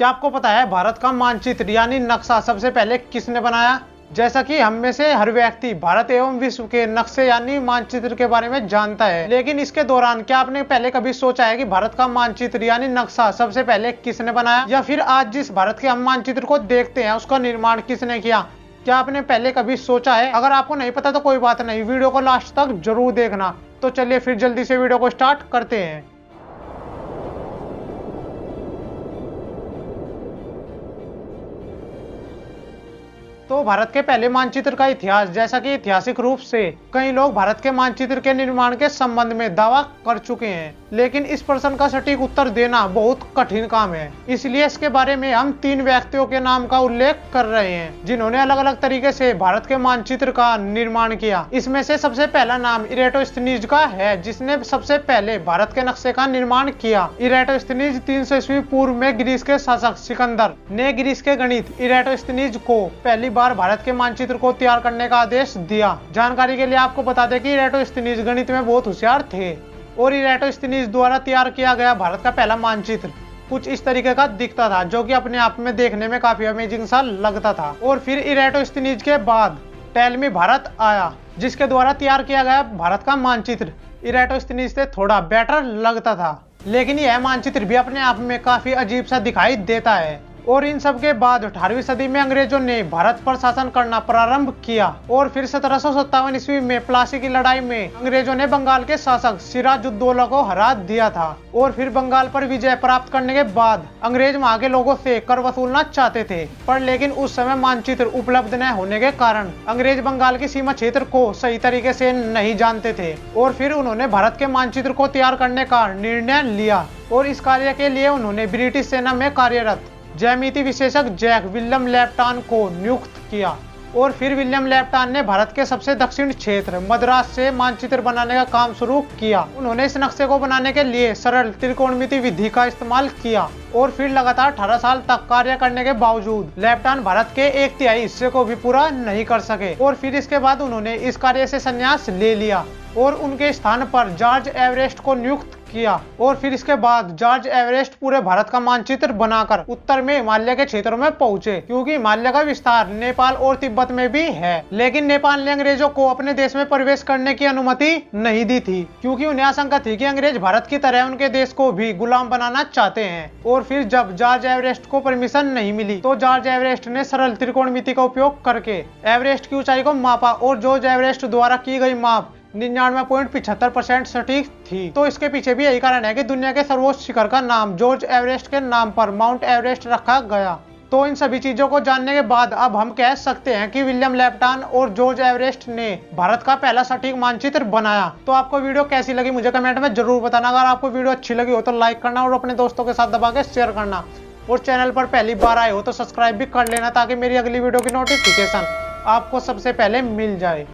क्या आपको पता है भारत का मानचित्र यानी नक्शा सबसे पहले किसने बनाया? जैसा कि हम में से हर व्यक्ति भारत एवं विश्व के नक्शे यानी मानचित्र के बारे में जानता है, लेकिन इसके दौरान क्या आपने पहले कभी सोचा है कि भारत का मानचित्र यानी नक्शा सबसे पहले किसने बनाया, या फिर आज जिस भारत के हम मानचित्र को देखते हैं उसका निर्माण किसने किया? क्या आपने पहले कभी सोचा है? अगर आपको नहीं पता तो कोई बात नहीं, वीडियो को लास्ट तक जरूर देखना। तो चलिए फिर जल्दी से वीडियो को स्टार्ट करते हैं। तो भारत के पहले मानचित्र का इतिहास, जैसा कि ऐतिहासिक रूप से कई लोग भारत के मानचित्र के निर्माण के संबंध में दावा कर चुके हैं, लेकिन इस प्रश्न का सटीक उत्तर देना बहुत कठिन काम है। इसलिए इसके बारे में हम 3 व्यक्तियों के नाम का उल्लेख कर रहे हैं जिन्होंने अलग अलग तरीके से भारत के मानचित्र का निर्माण किया। इसमें से सबसे पहला नाम इरेटोस्थनीज का है, जिसने सबसे पहले भारत के नक्शे का निर्माण किया। इरेटोस्थनीज 300 ईस्वी पूर्व में ग्रीस के शासक सिकंदर ने ग्रीस के गणित इरेटोस्थनीज को पहली बार भारत के मानचित्र को तैयार करने का आदेश दिया। जानकारी के लिए आपको बता दें कि इरेटोस्थनीज गणित में बहुत होशियार थे और इरेटोस्थनीज द्वारा तैयार किया गया भारत का पहला मानचित्र कुछ इस तरीके का दिखता था, जो कि अपने आप में देखने में काफी अमेजिंग सा लगता था। और फिर इरेटोस्थनीज के बाद टैलमी भारत आया, जिसके द्वारा तैयार किया गया भारत का मानचित्र इरेटोस्थनीज से थोड़ा बेटर लगता था, लेकिन यह मानचित्र भी अपने आप में काफी अजीब सा दिखाई देता है। और इन सब के बाद 18वीं सदी में अंग्रेजों ने भारत पर शासन करना प्रारंभ किया और फिर 1757 ईस्वी में प्लासी की लड़ाई में अंग्रेजों ने बंगाल के शासक सिराजुद्दौला को हरा दिया था। और फिर बंगाल पर विजय प्राप्त करने के बाद अंग्रेज वहां के लोगों से कर वसूलना चाहते थे, पर लेकिन उस समय मानचित्र उपलब्ध न होने के कारण अंग्रेज बंगाल की सीमा क्षेत्र को सही तरीके से नहीं जानते थे। और फिर उन्होंने भारत के मानचित्र को तैयार करने का निर्णय लिया और इस कार्य के लिए उन्होंने ब्रिटिश सेना में कार्यरत ज्यामिति विशेषज्ञ जैक विलियम लेप्टान को नियुक्त किया। और फिर विलियम लेप्टान ने भारत के सबसे दक्षिण क्षेत्र मद्रास से मानचित्र बनाने का काम शुरू किया। उन्होंने इस नक्शे को बनाने के लिए सरल त्रिकोणमिति विधि का इस्तेमाल किया और फिर लगातार 18 साल तक कार्य करने के बावजूद लेप्टान भारत के 1/3 हिस्से को भी पूरा नहीं कर सके। और फिर इसके बाद उन्होंने इस कार्य से संन्यास ले लिया और उनके स्थान पर जॉर्ज एवरेस्ट को नियुक्त किया। और फिर इसके बाद जॉर्ज एवरेस्ट पूरे भारत का मानचित्र बनाकर उत्तर में हिमालय के क्षेत्रों में पहुंचे, क्योंकि हिमालय का विस्तार नेपाल और तिब्बत में भी है। लेकिन नेपाल ने अंग्रेजों को अपने देश में प्रवेश करने की अनुमति नहीं दी थी, क्योंकि उन्हें आशंका थी कि अंग्रेज भारत की तरह उनके देश को भी गुलाम बनाना चाहते हैं। और फिर जब जॉर्ज एवरेस्ट को परमिशन नहीं मिली तो जॉर्ज एवरेस्ट ने सरल त्रिकोणमिति का उपयोग करके एवरेस्ट की ऊंचाई को मापा और जॉर्ज एवरेस्ट द्वारा की गई माप 99.75% सटीक थी। तो इसके पीछे भी यही कारण है कि दुनिया के सर्वोच्च शिखर का नाम जॉर्ज एवरेस्ट के नाम पर माउंट एवरेस्ट रखा गया। तो इन सभी चीजों को जानने के बाद अब हम कह सकते हैं कि विलियम लेप्टान और जॉर्ज एवरेस्ट ने भारत का पहला सटीक मानचित्र बनाया। तो आपको वीडियो कैसी लगी मुझे कमेंट में जरूर बताना। अगर आपको वीडियो अच्छी लगी हो तो लाइक करना और अपने दोस्तों के साथ दबा के शेयर करना, और चैनल पर पहली बार आए हो तो सब्सक्राइब भी कर लेना, ताकि मेरी अगली वीडियो की नोटिफिकेशन आपको सबसे पहले मिल जाए।